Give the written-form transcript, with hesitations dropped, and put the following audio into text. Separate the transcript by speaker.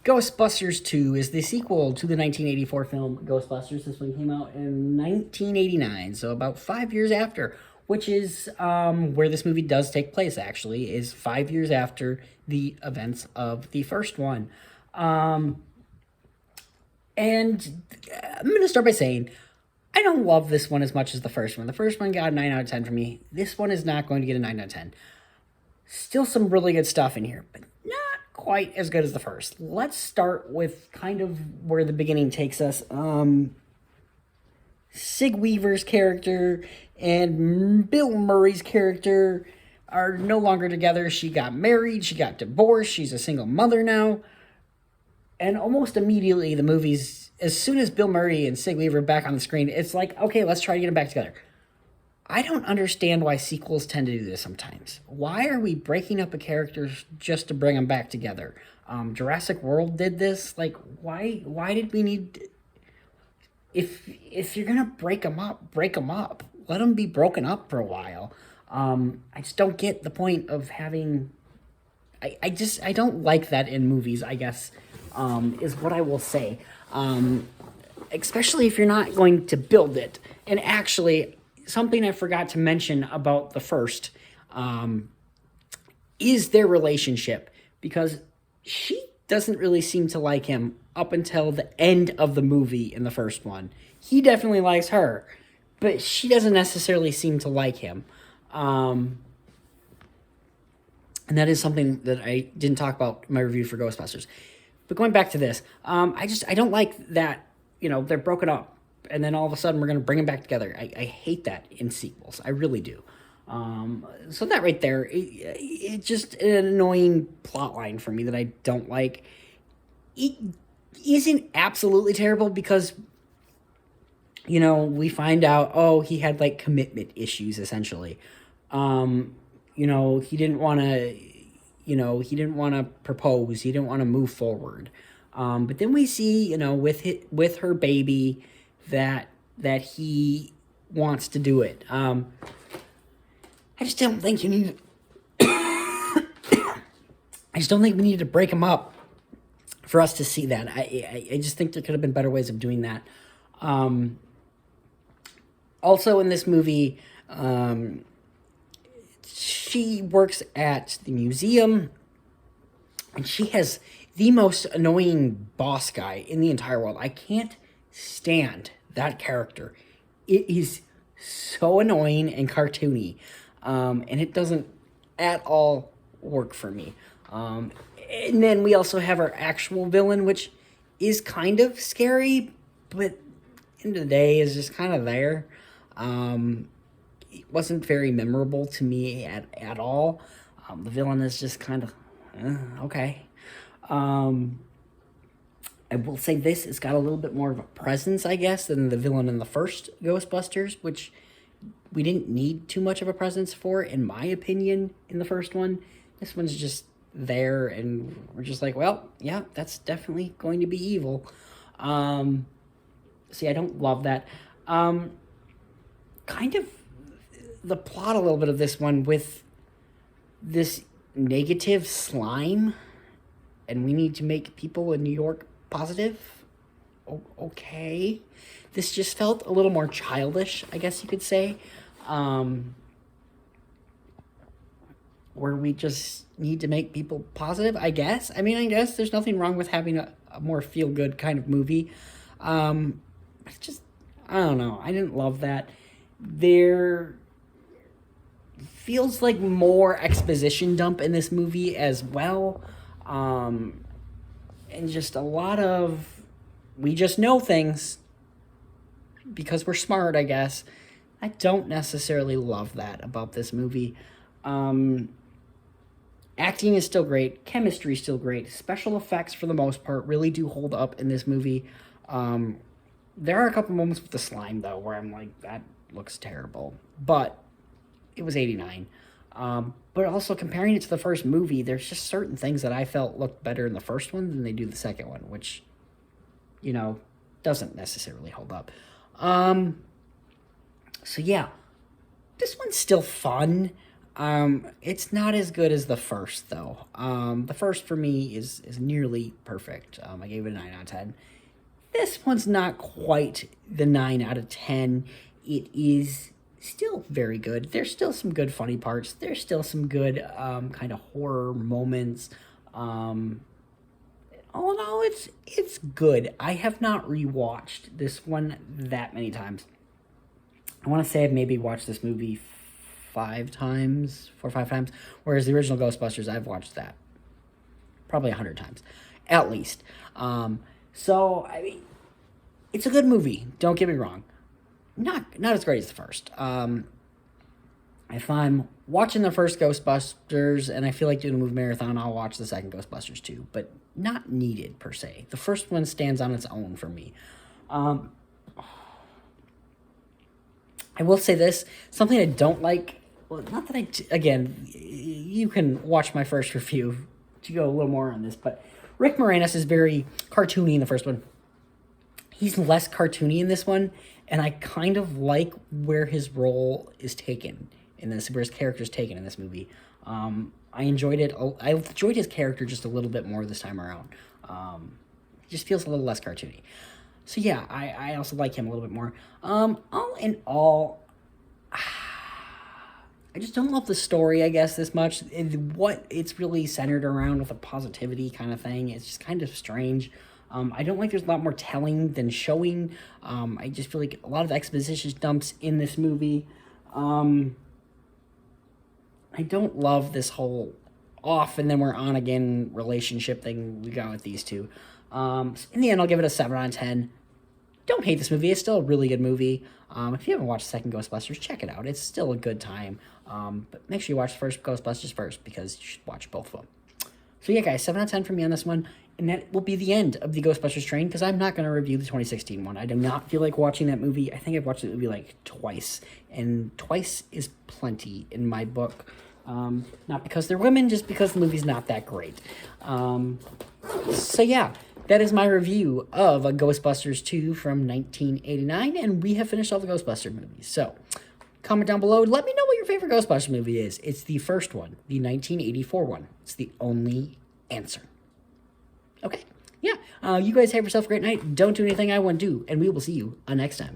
Speaker 1: Ghostbusters 2 is the sequel to the 1984 film Ghostbusters. This one came out in 1989, so about 5 years after, which is where this movie does take place, actually, is 5 years after the events of the first one. And I'm going to start by saying I don't love this one as much as the first one. The first one got a 9 out of 10 for me. This one is not going to get a 9 out of 10. Still some really good stuff in here, but not quite as good as the first. Let's start with kind of where the beginning takes us. Sig Weaver's character and Bill Murray's character are no longer together. She got married, she got divorced, she's a single mother now. And almost immediately, the movie's, as soon as Bill Murray and Sig Weaver are back on the screen, it's like, okay, let's try to get them back together. I don't understand why sequels tend to do this sometimes. Why are we breaking up a character just to bring them back together? Jurassic World did this. Like, why did we need... If you're going to break them up, break them up. Let them be broken up for a while. I just don't get the point of having... I don't like that in movies, I guess, is what I will say. Especially if you're not going to build it. And actually, something I forgot to mention about the first is their relationship. Because she doesn't really seem to like him up until the end of the movie in the first one. He definitely likes her, but she doesn't necessarily seem to like him. And that is something that I didn't talk about in my review for Ghostbusters. But going back to this, I don't like that, they're broken up, and then all of a sudden we're going to bring them back together. I hate that in sequels. I really do. So that right there, it's just an annoying plot line for me that I don't like. It isn't absolutely terrible because, we find out, he had, commitment issues, essentially. He didn't want to propose. He didn't want to move forward. But then we see, with her baby that he wants to do it. I just don't think you need... I just don't think we needed to break him up for us to see that. I just think there could have been better ways of doing that. Also in this movie, she works at the museum, and she has the most annoying boss guy in the entire world. I can't stand that character. It is so annoying and cartoony, and it doesn't at all work for me. And then we also have our actual villain, which is kind of scary, but at the end of the day is just kind of there. It wasn't very memorable to me at all. The villain is just kind of, okay. I will say this, it's got a little bit more of a presence, I guess, than the villain in the first Ghostbusters, which we didn't need too much of a presence for, in my opinion, in the first one. This one's just there, and we're just like, well, yeah, that's definitely going to be evil. See, I don't love that. Kind of the plot a little bit of this one with this negative slime, and we need to make people in New York positive. Okay. This just felt a little more childish, I guess you could say. Where we just need to make people positive, I guess. I guess there's nothing wrong with having a more feel-good kind of movie. It's just, I don't know. I didn't love that. There feels like more exposition dump in this movie as well. And just a lot of, we just know things because we're smart, I guess. I don't necessarily love that about this movie. Acting is still great. Chemistry is still great. Special effects, for the most part, really do hold up in this movie. There are a couple moments with the slime, though, where I'm like, that looks terrible. But it was 89. But also, comparing it to the first movie, there's just certain things that I felt looked better in the first one than they do the second one, which, doesn't necessarily hold up. So, yeah. This one's still fun. It's not as good as the first, though. The first for me is nearly perfect. I gave it a 9 out of 10. This one's not quite the 9 out of 10. It is still very good. There's still some good funny parts. There's still some good kind of horror moments. All in all, it's good. I have not rewatched this one that many times. I want to say I've maybe watched this movie 5 times, 4 or 5 times, whereas the original Ghostbusters, I've watched that probably 100 times, at least. So, I mean, it's a good movie. Don't get me wrong. Not as great as the first. If I'm watching the first Ghostbusters and I feel like doing a movie marathon, I'll watch the second Ghostbusters too, but not needed per se. The first one stands on its own for me. I will say this, something I don't like, well, not that again, you can watch my first review to go a little more on this, but Rick Moranis is very cartoony in the first one. He's less cartoony in this one, and I kind of like where his role is taken in this, where his character is taken in this movie. I enjoyed it. I enjoyed his character just a little bit more this time around. It just feels a little less cartoony. So yeah, I also like him a little bit more. All in all, I just don't love the story, I guess, this much. What it's really centered around with a positivity kind of thing, it's just kind of strange. I don't like there's a lot more telling than showing. I just feel like a lot of exposition dumps in this movie. I don't love this whole off and then we're on again relationship thing we got with these two. So in the end, I'll give it a 7 out of 10. Don't hate this movie. It's still a really good movie. If you haven't watched the second Ghostbusters, check it out. It's still a good time. But make sure you watch the first Ghostbusters first because you should watch both of them. So yeah, guys, 7 out of 10 for me on this one. And that will be the end of the Ghostbusters train because I'm not going to review the 2016 one. I do not feel like watching that movie. I think I've watched the movie like twice. And twice is plenty in my book. Not because they're women, just because the movie's not that great. So yeah, that is my review of a Ghostbusters 2 from 1989, and we have finished all the Ghostbuster movies. So comment down below, let me know what your favorite Ghostbuster movie is. It's the first one, the 1984 one. It's the only answer. Okay, yeah, you guys have yourself a great night. Don't do anything I won't do, and we will see you next time.